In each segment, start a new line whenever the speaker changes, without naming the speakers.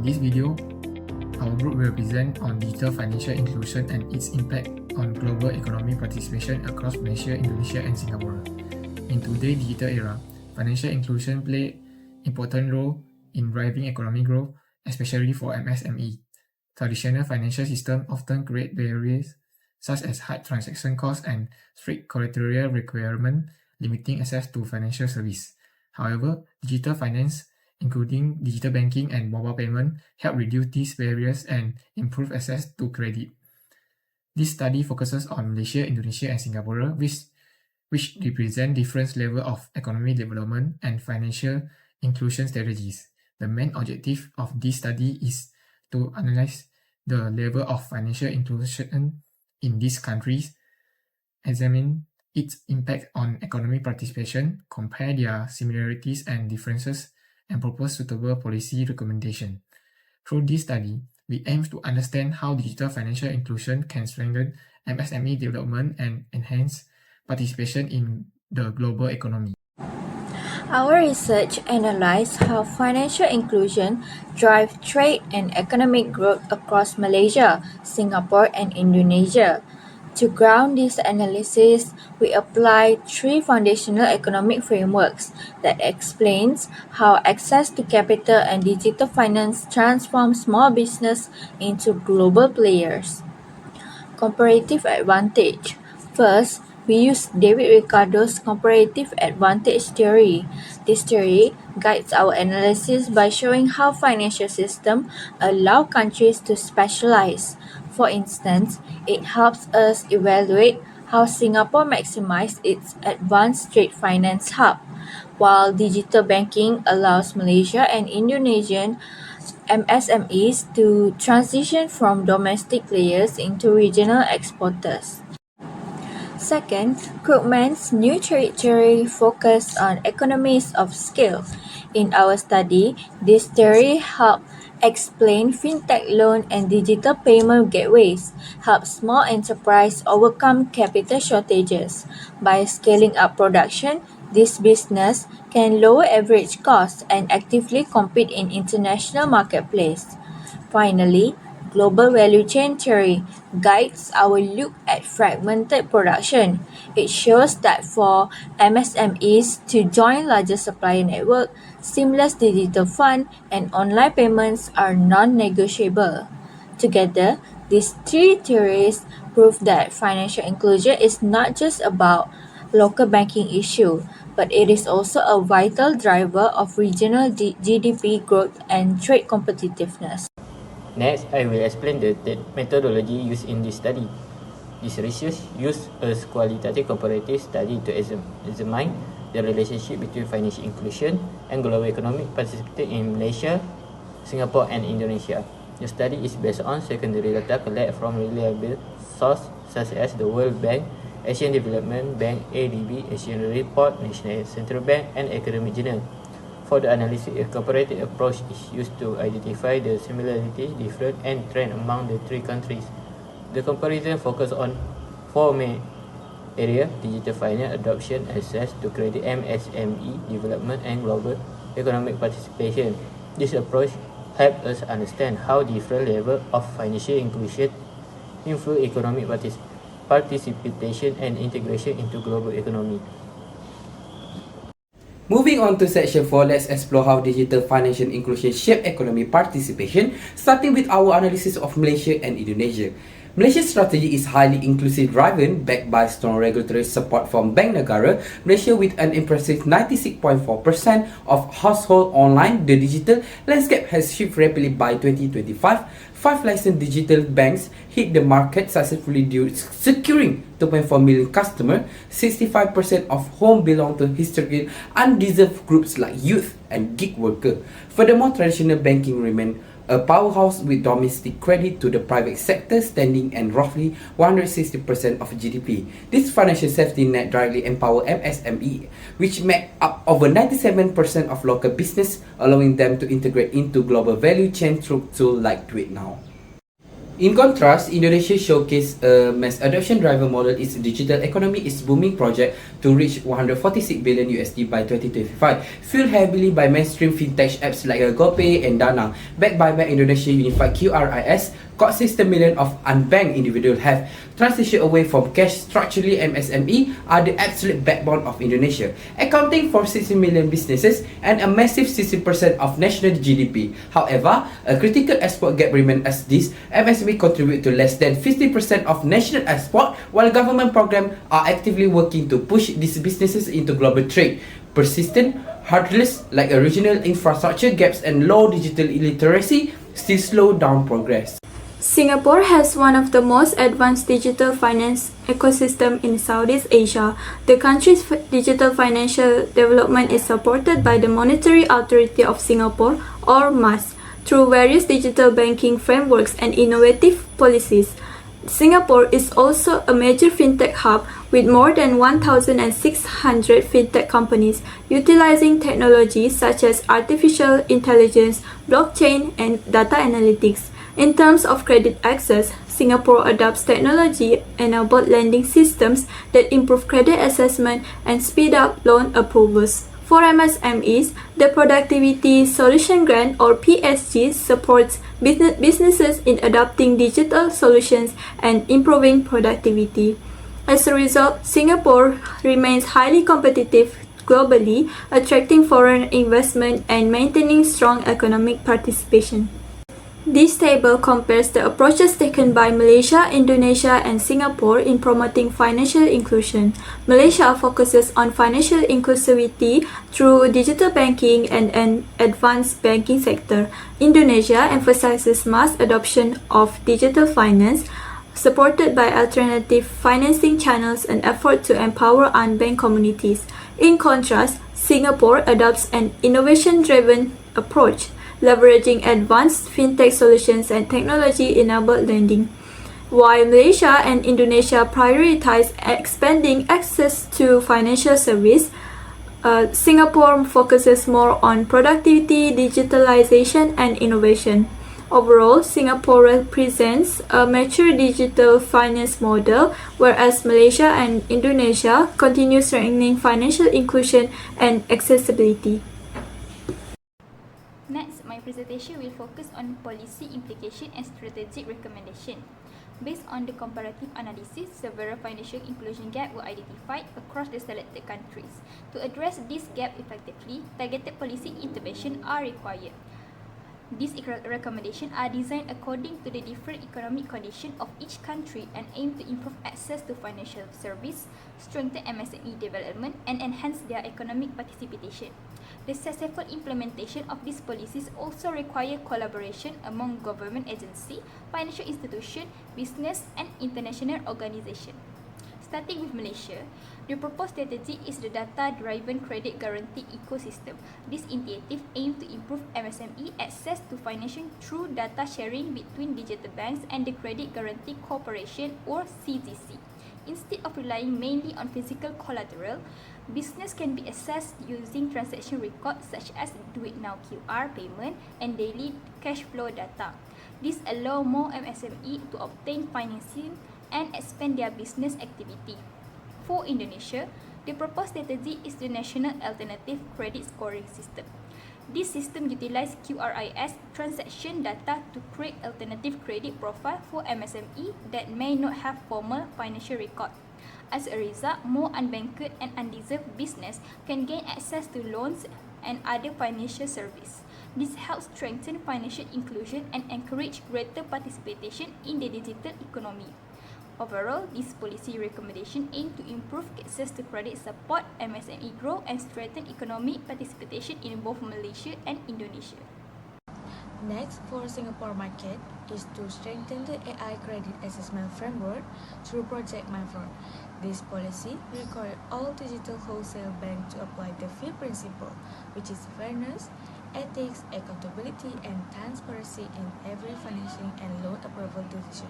this video, our group will present on digital financial inclusion and its impact on global economic participation across Malaysia, Indonesia, and Singapore. In today's digital era, financial inclusion plays an important role in driving economic growth, especially for MSME. Traditional financial systems often create barriers such as high transaction costs and strict collateral requirements, limiting access to financial service. However, digital finance, including digital banking and mobile payment, help reduce these barriers and improve access to credit. This study focuses on Malaysia, Indonesia, and Singapore, which represent different levels of economic development and financial inclusion strategies. The main objective of this study is to analyze the level of financial inclusion in these countries, examine its impact on economic participation, compare their similarities and differences, and propose suitable policy recommendations. Through this study, we aim to understand how digital financial inclusion can strengthen MSME development and enhance participation in the global economy.
Our research analyzed how financial inclusion drives trade and economic growth across Malaysia, Singapore, and Indonesia. To ground this analysis, we applied three foundational economic frameworks that explains how access to capital and digital finance transform small business into global players. Comparative advantage. First, we use David Ricardo's comparative advantage theory. This theory guides our analysis by showing how financial systems allow countries to specialize. For instance, it helps us evaluate how Singapore maximizes its advanced trade finance hub, while digital banking allows Malaysia and Indonesian MSMEs to transition from domestic players into regional exporters. Second, Krugman's new trade theory focused on economies of scale. In our study, this theory helped explain fintech loan and digital payment gateways, help small enterprises overcome capital shortages. By scaling up production, this business can lower average costs and actively compete in international marketplace. Finally, global value chain theory guides our look at fragmented production. It shows that for MSMEs to join larger supplier network, seamless digital fund and online payments are non-negotiable. Together, these three theories prove that financial inclusion is not just about local banking issue, but it is also a vital driver of regional GDP growth and trade competitiveness.
Next, I will explain the methodology used in this study. This research used a qualitative comparative study to examine the relationship between financial inclusion and global economic participation in Malaysia, Singapore, and Indonesia. The study is based on secondary data collected from reliable sources such as the World Bank, Asian Development Bank (ADB), Asian Report, National Central Bank, and Academic Journal. For the analysis, a comparative approach is used to identify the similarities, difference, and trend among the three countries. The comparison focuses on four main areas: digital finance adoption, access to credit, MSME development, and global economic participation. This approach helps us understand how different levels of financial inclusion influence economic participation and integration into global economy.
Moving on to section 4, let's explore how digital financial inclusion shape economic participation, starting with our analysis of Malaysia and Indonesia. Malaysia's strategy is highly inclusive driven, backed by strong regulatory support from Bank Negara. Malaysia, with an impressive 96.4% of household online, the digital landscape has shifted rapidly by 2025. 5 licensed digital banks hit the market successfully due securing 2.4 million customers. 65% of whom belong to historically undeserved groups like youth and gig worker. Furthermore, traditional banking remain a powerhouse with domestic credit to the private sector standing at roughly 160% of GDP. This financial safety net directly empower MSME, which make up over 97% of local business, allowing them to integrate into global value chain through tools like Do It Now. In contrast, Indonesia showcased a mass adoption driver model. Its digital economy is booming project to reach 146 billion USD by 2025, fueled heavily by mainstream fintech apps like GoPay and Dana, backed by Bank Indonesia Unified QRIS. Consistent million of unbanked individuals have transitioned away from cash. Structurally, MSME are the absolute backbone of Indonesia, accounting for 60 million businesses and a massive 60% of national GDP. However, a critical export gap remains as this MSME contribute to less than 50% of national export, while government programs are actively working to push these businesses into global trade. Persistent hurdles like regional infrastructure gaps and low digital literacy still slow down progress.
Singapore has one of the most advanced digital finance ecosystem in Southeast Asia. The country's digital financial development is supported by the Monetary Authority of Singapore, or MAS, through various digital banking frameworks and innovative policies. Singapore is also a major fintech hub with more than 1,600 fintech companies utilizing technologies such as artificial intelligence, blockchain, and data analytics. In terms of credit access, Singapore adopts technology-enabled lending systems that improve credit assessment and speed up loan approvals. For MSMEs, the Productivity Solution Grant, or PSG, supports businesses in adopting digital solutions and improving productivity. As a result, Singapore remains highly competitive globally, attracting foreign investment and maintaining strong economic participation. This table compares the approaches taken by Malaysia, Indonesia, and Singapore in promoting financial inclusion. Malaysia focuses on financial inclusivity through digital banking and an advanced banking sector. Indonesia emphasizes mass adoption of digital finance, supported by alternative financing channels and effort to empower unbanked communities. In contrast, Singapore adopts an innovation-driven approach, leveraging advanced fintech solutions and technology-enabled lending. While Malaysia and Indonesia prioritize expanding access to financial service, Singapore focuses more on productivity, digitalization, and innovation. Overall, Singapore represents a mature digital finance model, whereas Malaysia and Indonesia continue strengthening financial inclusion and accessibility.
Next, my presentation will focus on policy implication and strategic recommendation. Based on the comparative analysis, several financial inclusion gaps were identified across the selected countries. To address this gap effectively, targeted policy intervention are required. These recommendations are designed according to the different economic conditions of each country and aim to improve access to financial service, strengthen MSME development, and enhance their economic participation. The successful implementation of these policies also require collaboration among government agencies, financial institutions, business, and international organizations. Starting with Malaysia, the proposed strategy is the data-driven credit guarantee ecosystem. This initiative aims to improve MSME access to financing through data sharing between digital banks and the Credit Guarantee Corporation, or CGC. Instead of relying mainly on physical collateral, business can be accessed using transaction records such as DuitNow QR payment and daily cash flow data. This allows more MSME to obtain financing and expand their business activity. For Indonesia, the proposed strategy is the National Alternative Credit Scoring System. This system utilizes QRIS transaction data to create alternative credit profile for MSME that may not have formal financial record. As a result, more unbanked and undeserved business can gain access to loans and other financial services. This helps strengthen financial inclusion and encourage greater participation in the digital economy. Overall, these policy recommendations aim to improve access to credit, support MSME growth, and strengthen economic participation in both Malaysia and Indonesia.
Next, for Singapore market is to strengthen the AI credit assessment framework through Project MyFraud. This policy requires all digital wholesale banks to apply the FIR principle, which is fairness, ethics, accountability, and transparency in every financing and loan approval decision.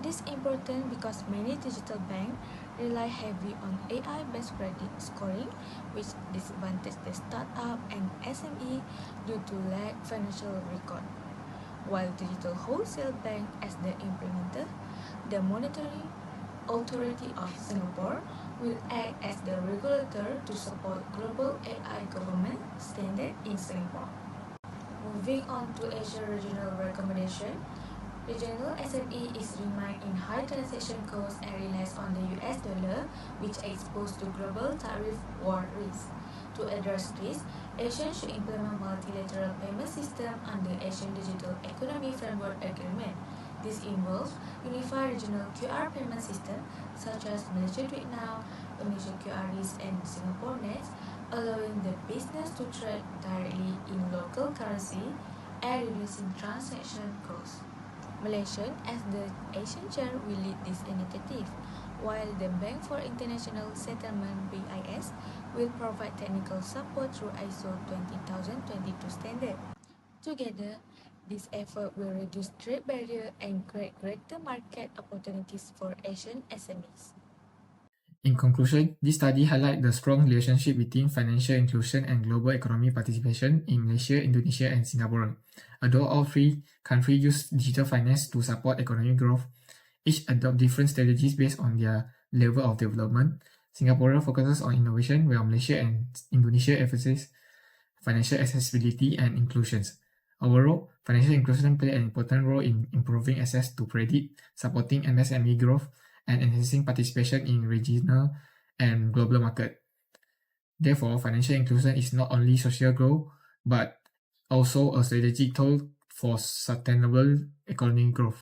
This is important because many digital banks rely heavily on AI-based credit scoring, which disadvantages the startup and SME due to lack financial record. while Digital Wholesale Bank as the implementer, the Monetary Authority of Singapore will act as the regulator to support global AI government standard in Singapore. Moving on to Asia regional recommendation, regional SME is remain in high transaction costs and relies on the US dollar, which exposed to global tariff war risk. To address this, Asean should implement multilateral payment system under Asian Digital Economy Framework Agreement. This involves unified regional QR payment system such as Malaysia Do It Now, Indonesia QRIS, and Singapore Nets, allowing the business to trade directly in local currency and reducing transaction costs. Malaysia, as the Asian chair, will lead this initiative, while the Bank for International Settlement (BIS) will provide technical support through ISO 20022 standard. Together, this effort will reduce trade barrier and create greater market opportunities for Asian SMEs.
In conclusion, this study highlights the strong relationship between financial inclusion and global economic participation in Malaysia, Indonesia, and Singapore. Although all three countries use digital finance to support economic growth, each adopt different strategies based on their level of development. Singapore focuses on innovation, while Malaysia and Indonesia emphasize financial accessibility and inclusions. Overall, financial inclusion plays an important role in improving access to credit, supporting MSME growth, and enhancing participation in regional and global market. Therefore, financial inclusion is not only social goal, but also a strategic tool for sustainable economic growth.